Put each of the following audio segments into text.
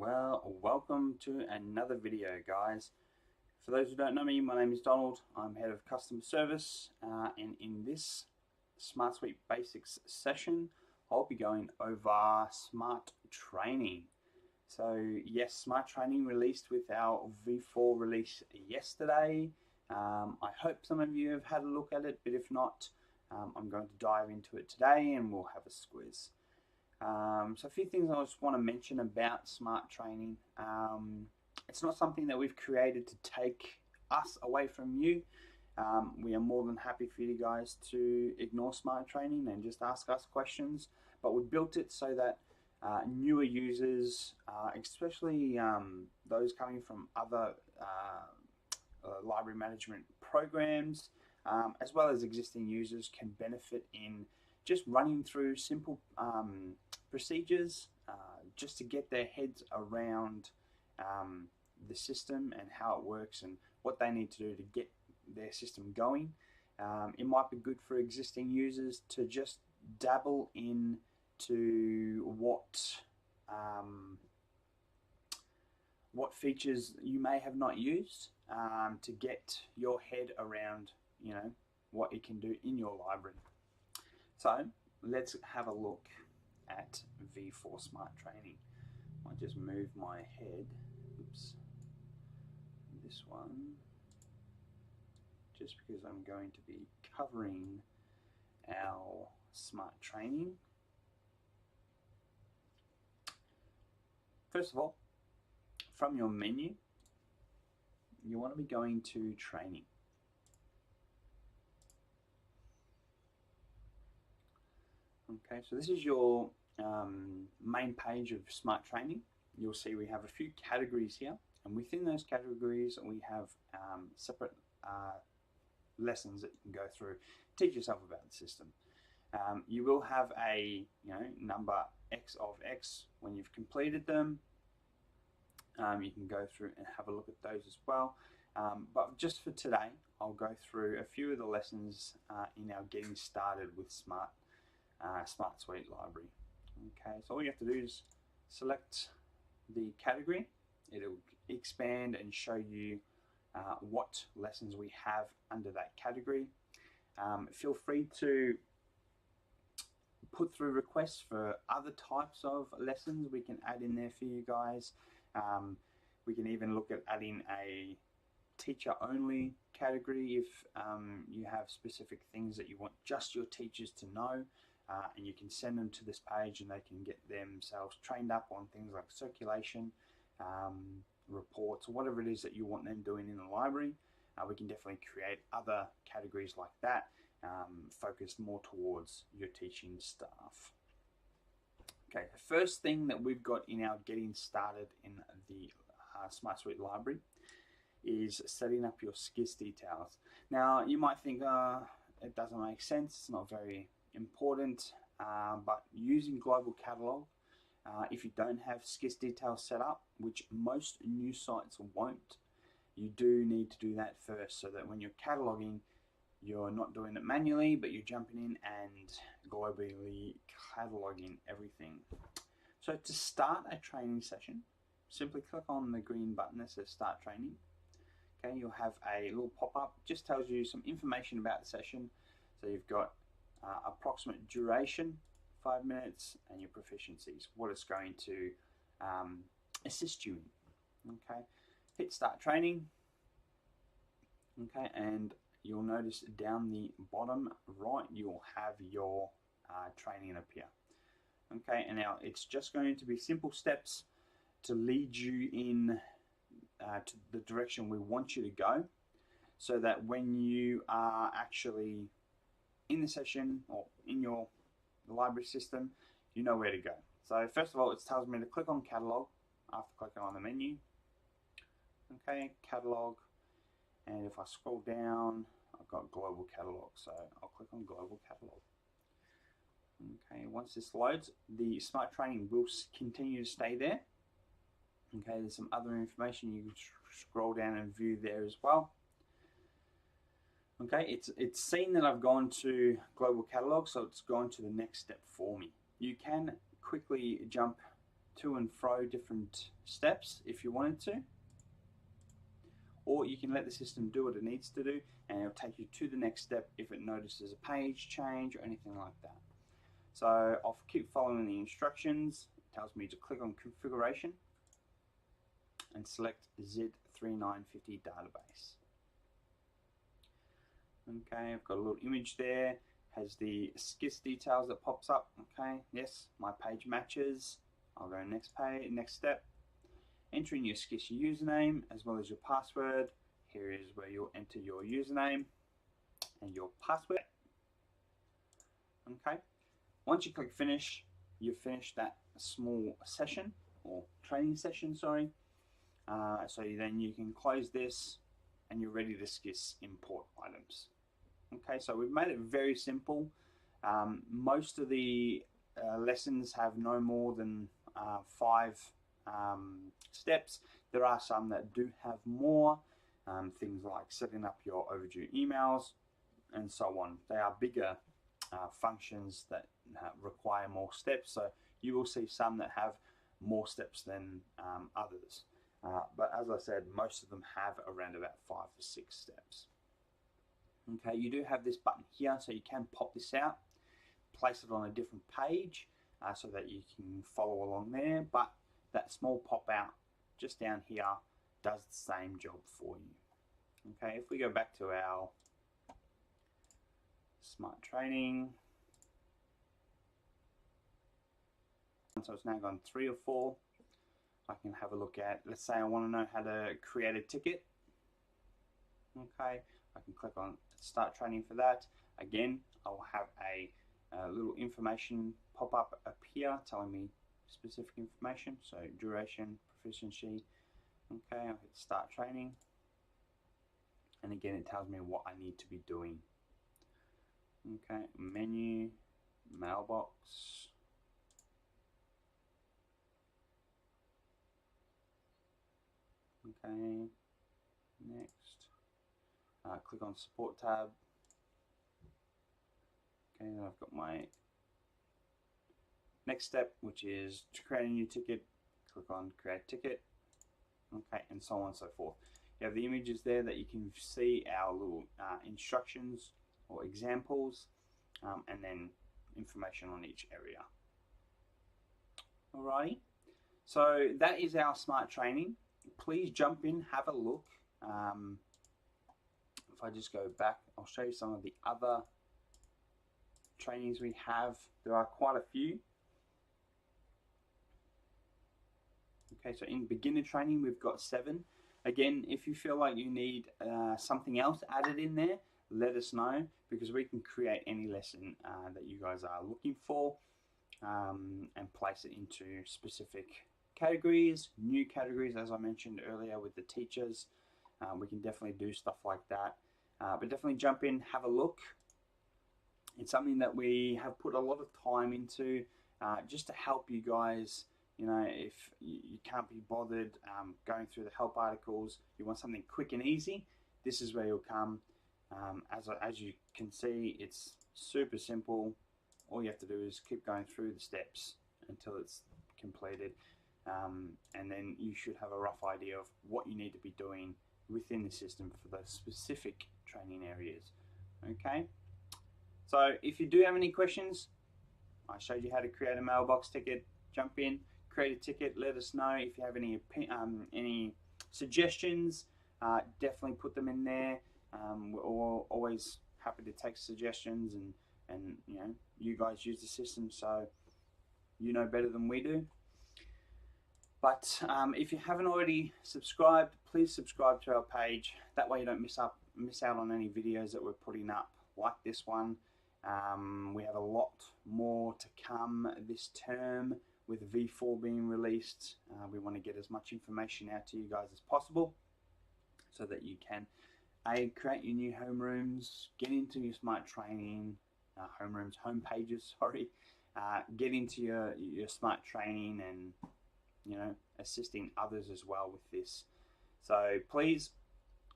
Well, welcome to another video, guys. For those who don't know me, my name is Donald. I'm head of customer service, and in this SmartSuite Basics session, I'll be going over Smart Training. So yes, Smart Training released with our V4 release yesterday. I hope some of you have had a look at it, but if not, I'm going to dive into it today and we'll have a squiz. So a few things I just want to mention about Smart Training. It's not something that we've created to take us away from you. We are more than happy for you guys to ignore Smart Training and just ask us questions, but we built it so that newer users, especially those coming from other library management programs, as well as existing users, can benefit in just running through simple procedures just to get their heads around the system and how it works and what they need to do to get their system going. It might be good for existing users to just dabble into what features you may have not used to get your head around, what it can do in your library. So let's have a look at V4 Smart Training. I'll just move my head, this one, just because I'm going to be covering our Smart Training. First of all, from your menu, you want to be going to Training. Okay, so this is your main page of Smart Training. You'll see we have a few categories here, and within those categories we have separate lessons that you can go through, teach yourself about the system. You will have a number X of X when you've completed them. You can go through and have a look at those as well. But just for today, I'll go through a few of the lessons in our Getting Started with SmartSuite library. Okay, so all you have to do is select the category. It'll expand and show you what lessons we have under that category. Feel free to put through requests for other types of lessons we can add in there for you guys. We can even look at adding a teacher only category if you have specific things that you want just your teachers to know, and you can send them to this page and they can get themselves trained up on things like circulation, reports, whatever it is that you want them doing in the library. We can definitely create other categories like that, focused more towards your teaching staff. Okay, the first thing that we've got in our Getting Started in the SmartSuite library is setting up your SCIS details. Now, you might think, it doesn't make sense, it's not very important, but using Global Catalog, if you don't have SCIS details set up, which most new sites won't, you do need to do that first so that when you're cataloging, you're not doing it manually, but you're jumping in and globally cataloging everything. So to start a training session, simply click on the green button that says Start Training. Okay, you'll have a little pop-up, just tells you some information about the session. So you've got approximate duration, 5 minutes, and your proficiencies, what it's going to assist you in. Okay, hit Start Training. Okay, and you'll notice down the bottom right, you'll have your training appear. Okay, and now it's just going to be simple steps to lead you in to the direction we want you to go, so that when you are actually in the session or in your library system, you know where to go. So first of all, it tells me to click on Catalog after clicking on the menu. Okay, Catalog, and if I scroll down, I've got Global Catalog, so I'll click on Global Catalog. Okay, once this loads, the Smart Training will continue to stay there. Okay, there's some other information you can scroll down and view there as well. Okay, it's seen that I've gone to Global Catalog, so it's gone to the next step for me. You can quickly jump to and fro different steps if you wanted to, or you can let the system do what it needs to do and it'll take you to the next step if it notices a page change or anything like that. So I'll keep following the instructions. It tells me to click on configuration and select Z3950 database. Okay, I've got a little image there, has the SKIS details that pops up. Okay, yes, my page matches. I'll go next page, next step. Entering your SKIS username as well as your password. Here is where you'll enter your username and your password. Okay, once you click finish, you've finished that small session or training session, sorry. So then you can close this and you're ready to SKIS import items. Okay, so we've made it very simple. Most of the lessons have no more than 5 steps. There are some that do have more, things like setting up your overdue emails and so on. They are bigger functions that require more steps, so you will see some that have more steps than others. But as I said, most of them have around about 5 to 6 steps. Okay, you do have this button here, so you can pop this out, place it on a different page so that you can follow along there, but that small pop out just down here does the same job for you. Okay, if we go back to our Smart Training, so it's now gone 3 or 4. I can have a look at, let's say I want to know how to create a ticket. Okay, I can click on Start Training for that. Again, I'll have a little information pop up here telling me specific information, so duration, proficiency. Okay, I'll hit Start Training, and again it tells me what I need to be doing. Okay, menu, mailbox. Okay, next. Click on Support tab. Okay, then I've got my next step, which is to create a new ticket. Click on Create Ticket. Okay, and so on and so forth. You have the images there that you can see our little instructions or examples, and then information on each area. Alrighty, so that is our Smart Training. Please jump in, have a look. If I just go back, I'll show you some of the other trainings we have. There are quite a few. Okay, so in beginner training we've got 7. Again, if you feel like you need something else added in there, let us know, because we can create any lesson that you guys are looking for and place it into specific categories, new categories, as I mentioned earlier with the teachers. We can definitely do stuff like that, but definitely jump in, have a look. It's something that we have put a lot of time into just to help you guys. You know, if you can't be bothered going through the help articles, you want something quick and easy, this is where you'll come. As you can see, it's super simple. All you have to do is keep going through the steps until it's completed. And then you should have a rough idea of what you need to be doing within the system for those specific training areas. Okay, so if you do have any questions, I showed you how to create a mailbox ticket. Jump in, create a ticket, let us know. If you have any suggestions, definitely put them in there. We're always happy to take suggestions, and you know, you guys use the system, so you know better than we do. But if you haven't already subscribed, please subscribe to our page. That way you don't miss out on any videos that we're putting up like this one. We have a lot more to come this term with V4 being released. We want to get as much information out to you guys as possible so that you can create your new homerooms, get into your Smart Training, home pages, sorry, get into your Smart Training, and you know, assisting others as well with this. So please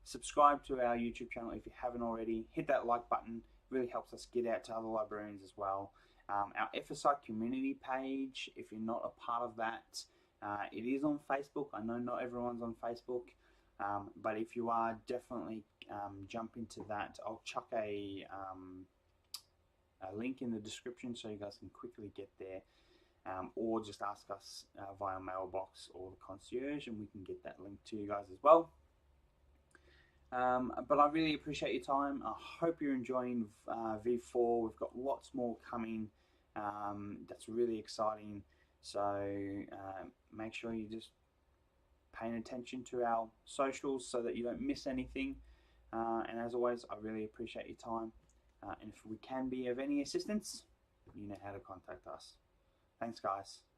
subscribe to our YouTube channel if you haven't already. Hit that like button, it really helps us get out to other librarians as well. Our FSI community page, if you're not a part of that, it is on Facebook. I know not everyone's on Facebook, but if you are, definitely jump into that. I'll chuck a link in the description so you guys can quickly get there, or just ask us via mailbox or the concierge, and we can get that link to you guys as well. But I really appreciate your time. I hope you're enjoying V4. We've got lots more coming. That's really exciting. So make sure you just paying attention to our socials so that you don't miss anything. And as always, I really appreciate your time. And if we can be of any assistance, you know how to contact us. Thanks, guys.